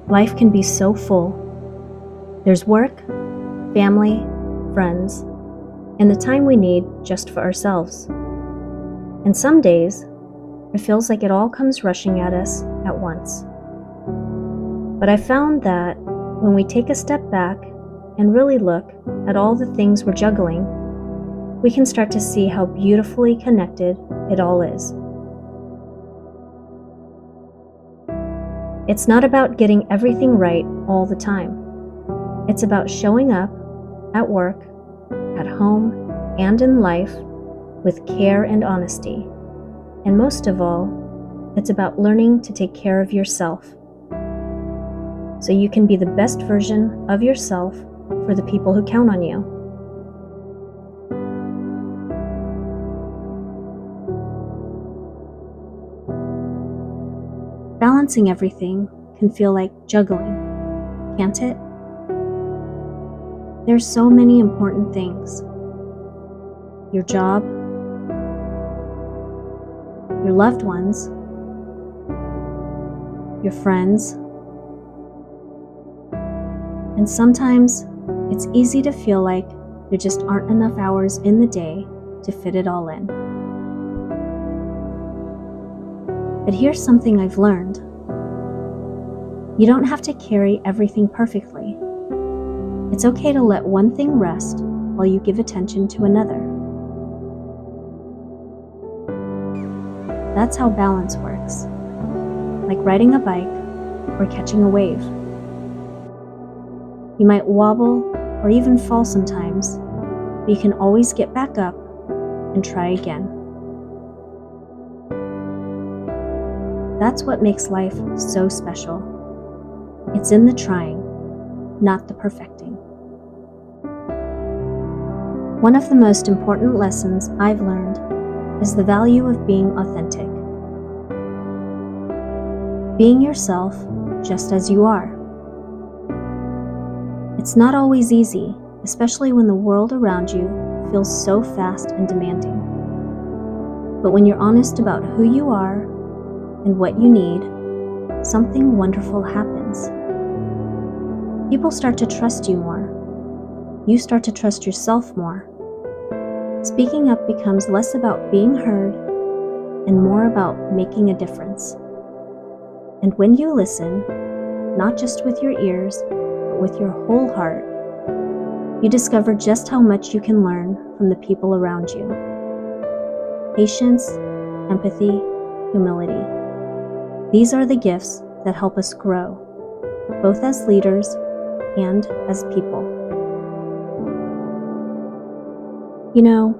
Life can be so full. There's work, family, friends, and the time we need just for ourselves. And some days, it feels like it all comes rushing at us at once. But I found that when we take a step back and really look at all the things we're juggling, we can start to see how beautifully connected it all is. It's not about getting everything right all the time. It's about showing up at work, at home, and in life with care and honesty. And most of all, it's about learning to take care of yourself so you can be the best version of yourself for the people who count on you. Balancing everything can feel like juggling, can't it? There's so many important things. Your job, your loved ones, your friends, and sometimes it's easy to feel like there just aren't enough hours in the day to fit it all in. But here's something I've learned. You don't have to carry everything perfectly. It's okay to let one thing rest while you give attention to another. That's how balance works, like riding a bike or catching a wave. You might wobble or even fall sometimes, but you can always get back up and try again. That's what makes life so special. It's in the trying, not the perfecting. One of the most important lessons I've learned is the value of being authentic. Being yourself just as you are. It's not always easy, especially when the world around you feels so fast and demanding. But when you're honest about who you are and what you need, something wonderful happens. People start to trust you more. You start to trust yourself more. Speaking up becomes less about being heard and more about making a difference. And when you listen, not just with your ears, but with your whole heart, you discover just how much you can learn from the people around you. Patience, empathy, humility. These are the gifts that help us grow, both as leaders and as people. You know,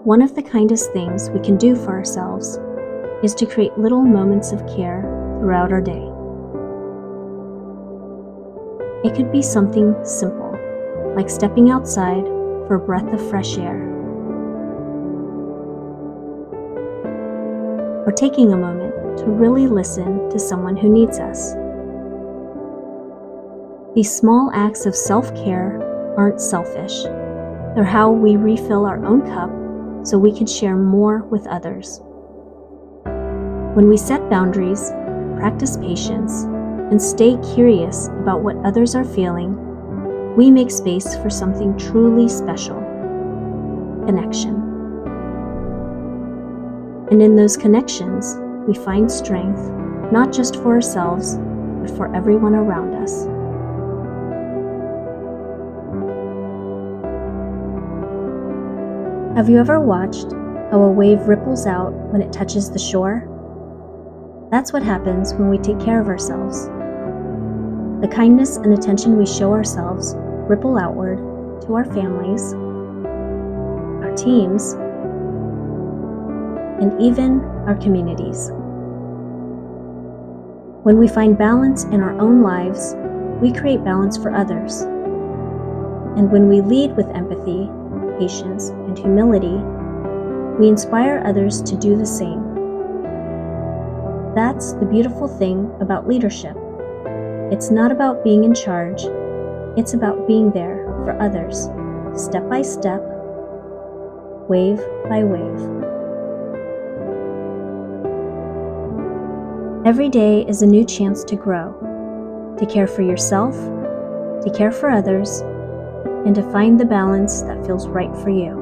one of the kindest things we can do for ourselves is to create little moments of care throughout our day. It could be something simple, like stepping outside for a breath of fresh air, or taking a moment to really listen to someone who needs us. These small acts of self-care aren't selfish. They're how we refill our own cup so we can share more with others. When we set boundaries, practice patience, and stay curious about what others are feeling, we make space for something truly special: connection. And in those connections, we find strength, not just for ourselves, but for everyone around us. Have you ever watched how a wave ripples out when it touches the shore? That's what happens when we take care of ourselves. The kindness and attention we show ourselves ripple outward to our families, our teams, and even our communities. When we find balance in our own lives, we create balance for others. And when we lead with empathy, patience, and humility, we inspire others to do the same. That's the beautiful thing about leadership. It's not about being in charge, it's about being there for others, step by step, wave by wave. Every day is a new chance to grow, to care for yourself, to care for others, and to find the balance that feels right for you.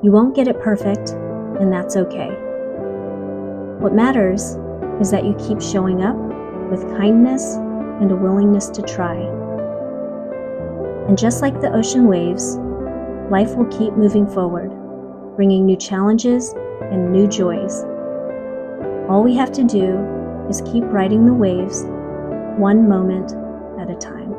You won't get it perfect, and that's okay. What matters is that you keep showing up with kindness and a willingness to try. And just like the ocean waves, life will keep moving forward, bringing new challenges and new joys. All we have to do is keep riding the waves, one moment at a time.